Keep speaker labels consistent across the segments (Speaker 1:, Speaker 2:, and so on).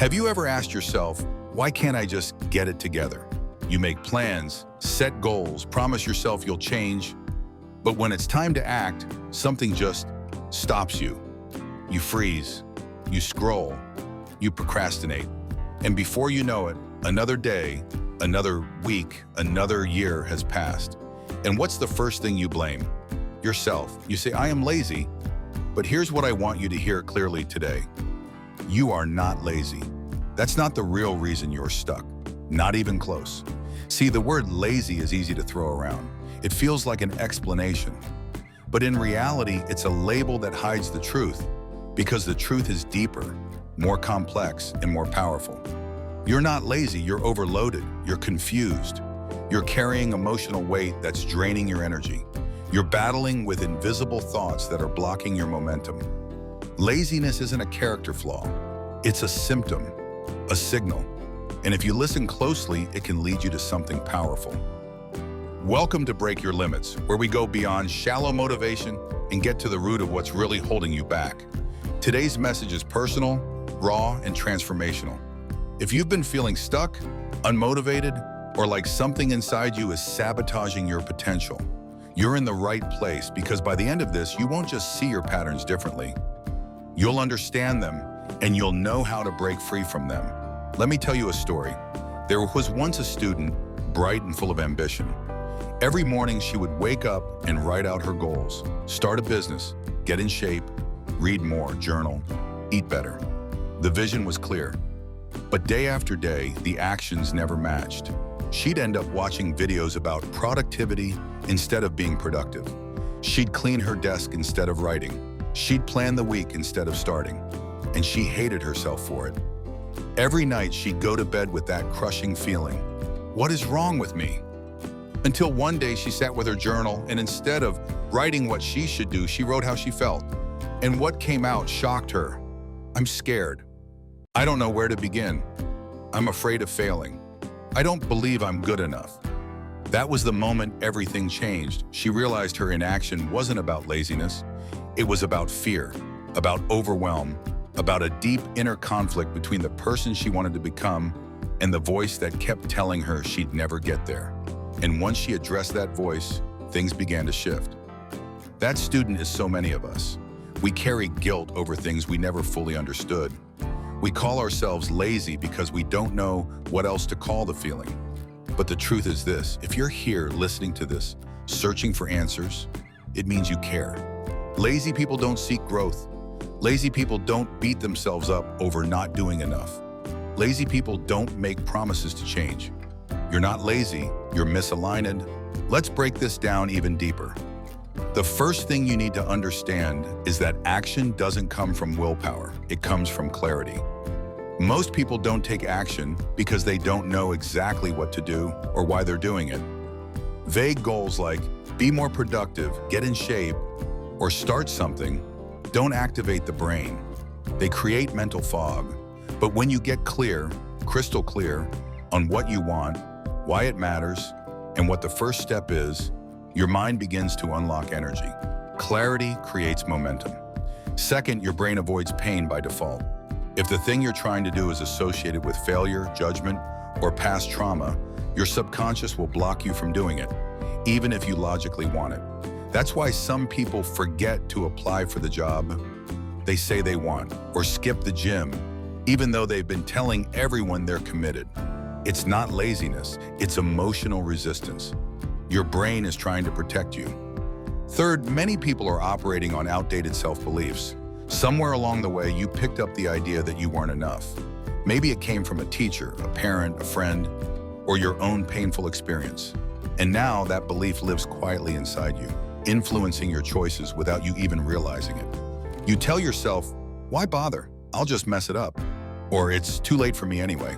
Speaker 1: Have you ever asked yourself, why can't I just get it together? You make plans, set goals, promise yourself you'll change, but when it's time to act, something just stops you. You freeze, you scroll, you procrastinate, and before you know it, another day, another week, another year has passed. And what's the first thing you blame? Yourself. You say, I am lazy, but here's what I want you to hear clearly today. You are not lazy. That's not the real reason you're stuck. Not even close. See, the word lazy is easy to throw around. It feels like an explanation. But in reality, it's a label that hides the truth, because the truth is deeper, more complex, and more powerful. You're not lazy, you're overloaded, you're confused. You're carrying emotional weight that's draining your energy. You're battling with invisible thoughts that are blocking your momentum. Laziness isn't a character flaw. It's a symptom, a signal. And if you listen closely, it can lead you to something powerful. Welcome to Break Your Limits, where we go beyond shallow motivation and get to the root of what's really holding you back. Today's message is personal, raw, and transformational. If you've been feeling stuck, unmotivated, or like something inside you is sabotaging your potential, you're in the right place, because by the end of this, you won't just see your patterns differently. You'll understand them, and you'll know how to break free from them. Let me tell you a story. There was once a student, bright and full of ambition. Every morning, she would wake up and write out her goals, start a business, get in shape, read more, journal, eat better. The vision was clear. But day after day, the actions never matched. She'd end up watching videos about productivity instead of being productive. She'd clean her desk instead of writing. She'd plan the week instead of starting. And she hated herself for it. Every night, she'd go to bed with that crushing feeling. What is wrong with me? Until one day, she sat with her journal, and instead of writing what she should do, she wrote how she felt. And what came out shocked her. I'm scared. I don't know where to begin. I'm afraid of failing. I don't believe I'm good enough. That was the moment everything changed. She realized her inaction wasn't about laziness. It was about fear, about overwhelm, about a deep inner conflict between the person she wanted to become and the voice that kept telling her she'd never get there. And once she addressed that voice, things began to shift. That student is so many of us. We carry guilt over things we never fully understood. We call ourselves lazy because we don't know what else to call the feeling. But the truth is this: if you're here listening to this, searching for answers, it means you care. Lazy people don't seek growth. Lazy people don't beat themselves up over not doing enough. Lazy people don't make promises to change. You're not lazy, you're misaligned. Let's break this down even deeper. The first thing you need to understand is that action doesn't come from willpower, it comes from clarity. Most people don't take action because they don't know exactly what to do or why they're doing it. Vague goals like be more productive, get in shape, or start something don't activate the brain. They create mental fog. But when you get clear, crystal clear, on what you want, why it matters, and what the first step is, your mind begins to unlock energy. Clarity creates momentum. Second, your brain avoids pain by default. If the thing you're trying to do is associated with failure, judgment, or past trauma, your subconscious will block you from doing it, even if you logically want it. That's why some people forget to apply for the job they say they want, or skip the gym, even though they've been telling everyone they're committed. It's not laziness, it's emotional resistance. Your brain is trying to protect you. Third, many people are operating on outdated self-beliefs. Somewhere along the way, you picked up the idea that you weren't enough. Maybe it came from a teacher, a parent, a friend, or your own painful experience. And now that belief lives quietly inside you, influencing your choices without you even realizing it. You tell yourself, why bother? I'll just mess it up. Or it's too late for me anyway.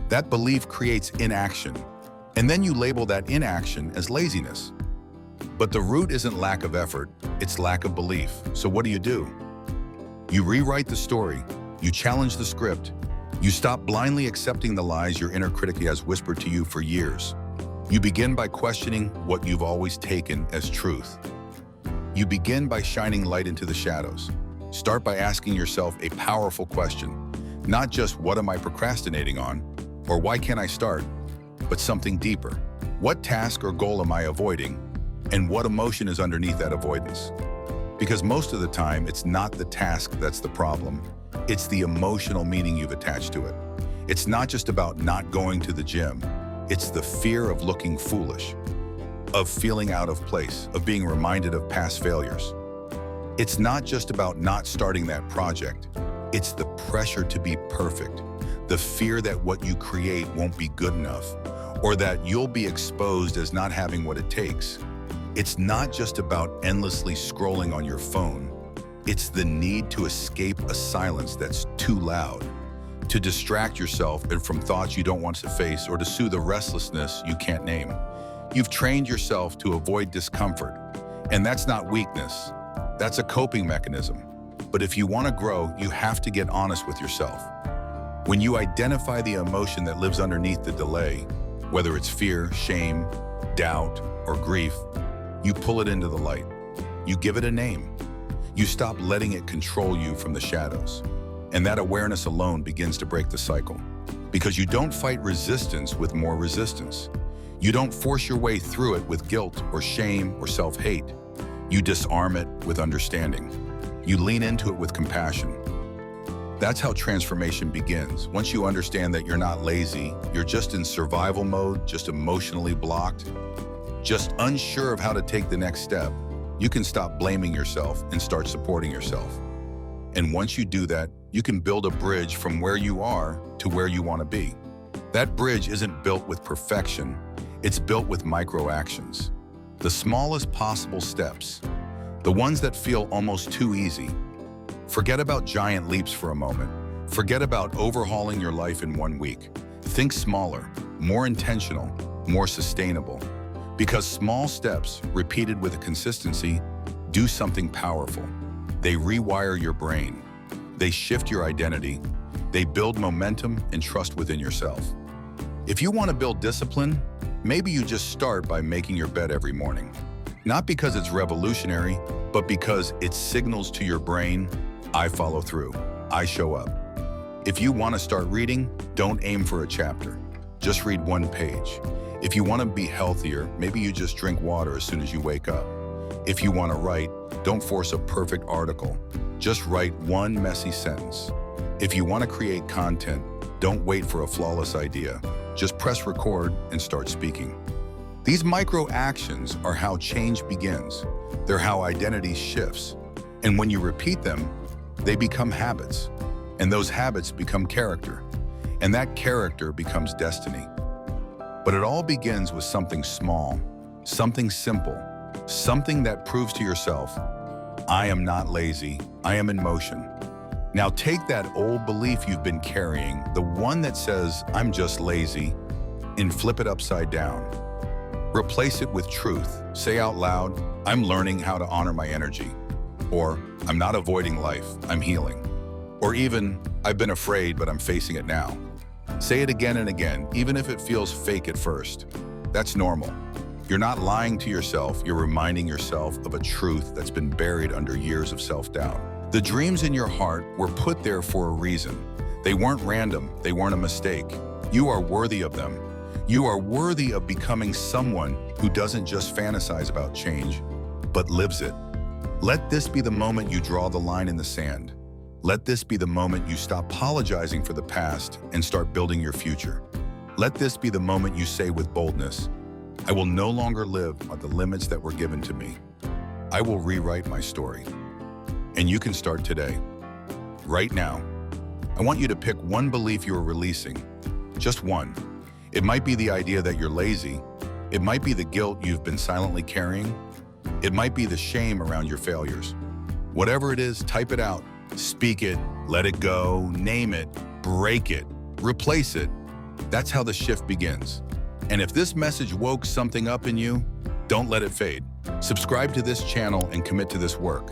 Speaker 1: That belief creates inaction. And then you label that inaction as laziness. But the root isn't lack of effort, it's lack of belief. So what do? You rewrite the story, you challenge the script, you stop blindly accepting the lies your inner critic has whispered to you for years. You begin by questioning what you've always taken as truth. You begin by shining light into the shadows. Start by asking yourself a powerful question. Not just what am I procrastinating on, or why can't I start, but something deeper. What task or goal am I avoiding, and what emotion is underneath that avoidance? Because most of the time, it's not the task that's the problem. It's the emotional meaning you've attached to it. It's not just about not going to the gym. It's the fear of looking foolish, of feeling out of place, of being reminded of past failures. It's not just about not starting that project. It's the pressure to be perfect, the fear that what you create won't be good enough, or that you'll be exposed as not having what it takes. It's not just about endlessly scrolling on your phone. It's the need to escape a silence that's too loud, to distract yourself and from thoughts you don't want to face, or to soothe the restlessness you can't name. You've trained yourself to avoid discomfort, and that's not weakness. That's a coping mechanism. But if you want to grow, you have to get honest with yourself. When you identify the emotion that lives underneath the delay, whether it's fear, shame, doubt, or grief, you pull it into the light. You give it a name. You stop letting it control you from the shadows. And that awareness alone begins to break the cycle. Because you don't fight resistance with more resistance. You don't force your way through it with guilt or shame or self-hate. You disarm it with understanding. You lean into it with compassion. That's how transformation begins. Once you understand that you're not lazy, you're just in survival mode, just emotionally blocked, just unsure of how to take the next step, you can stop blaming yourself and start supporting yourself. And once you do that, you can build a bridge from where you are to where you want to be. That bridge isn't built with perfection. It's built with micro actions. The smallest possible steps, the ones that feel almost too easy. Forget about giant leaps for a moment. Forget about overhauling your life in 1 week. Think smaller, more intentional, more sustainable. Because small steps, repeated with a consistency, do something powerful. They rewire your brain. They shift your identity. They build momentum and trust within yourself. If you want to build discipline, maybe you just start by making your bed every morning. Not because it's revolutionary, but because it signals to your brain, I follow through, I show up. If you want to start reading, don't aim for a chapter. Just read 1 page. If you want to be healthier, maybe you just drink water as soon as you wake up. If you want to write, don't force a perfect article. Just write 1 messy sentence. If you want to create content, don't wait for a flawless idea. Just press record and start speaking. These micro actions are how change begins. They're how identity shifts. And when you repeat them, they become habits. And those habits become character. And that character becomes destiny. But it all begins with something small, something simple, something that proves to yourself, I am not lazy, I am in motion. Now take that old belief you've been carrying, the one that says, I'm just lazy, and flip it upside down. Replace it with truth. Say out loud, I'm learning how to honor my energy. Or, I'm not avoiding life, I'm healing. Or even, I've been afraid, but I'm facing it now. Say it again and again, even if it feels fake at first. That's normal. You're not lying to yourself, you're reminding yourself of a truth that's been buried under years of self-doubt. The dreams in your heart were put there for a reason. They weren't random, they weren't a mistake. You are worthy of them. You are worthy of becoming someone who doesn't just fantasize about change, but lives it. Let this be the moment you draw the line in the sand. Let this be the moment you stop apologizing for the past and start building your future. Let this be the moment you say with boldness, I will no longer live by the limits that were given to me. I will rewrite my story. And you can start today. Right now. I want you to pick 1 belief you are releasing. Just 1. It might be the idea that you're lazy. It might be the guilt you've been silently carrying. It might be the shame around your failures. Whatever it is, type it out. Speak it, let it go, name it, break it, replace it. That's how the shift begins. And if this message woke something up in you, don't let it fade. Subscribe to this channel and commit to this work.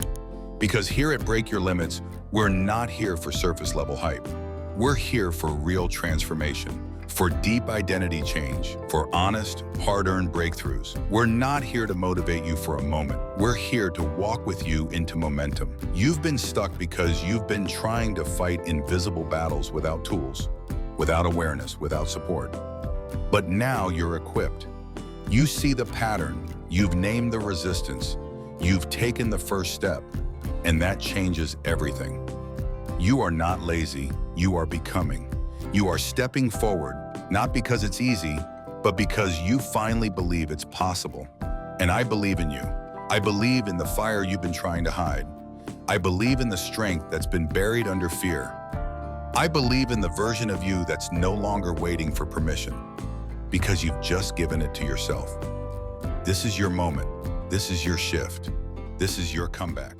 Speaker 1: Because here at Break Your Limits, we're not here for surface level hype. We're here for real transformation. for deep identity change, for honest, hard-earned breakthroughs. We're not here to motivate you for a moment. We're here to walk with you into momentum. You've been stuck because you've been trying to fight invisible battles without tools, without awareness, without support. But now you're equipped. You see the pattern, you've named the resistance, you've taken the first step, and that changes everything. You are not lazy, you are becoming. You are stepping forward, not because it's easy, but because you finally believe it's possible. And I believe in you. I believe in the fire you've been trying to hide. I believe in the strength that's been buried under fear. I believe in the version of you that's no longer waiting for permission, because you've just given it to yourself. This is your moment. This is your shift. This is your comeback.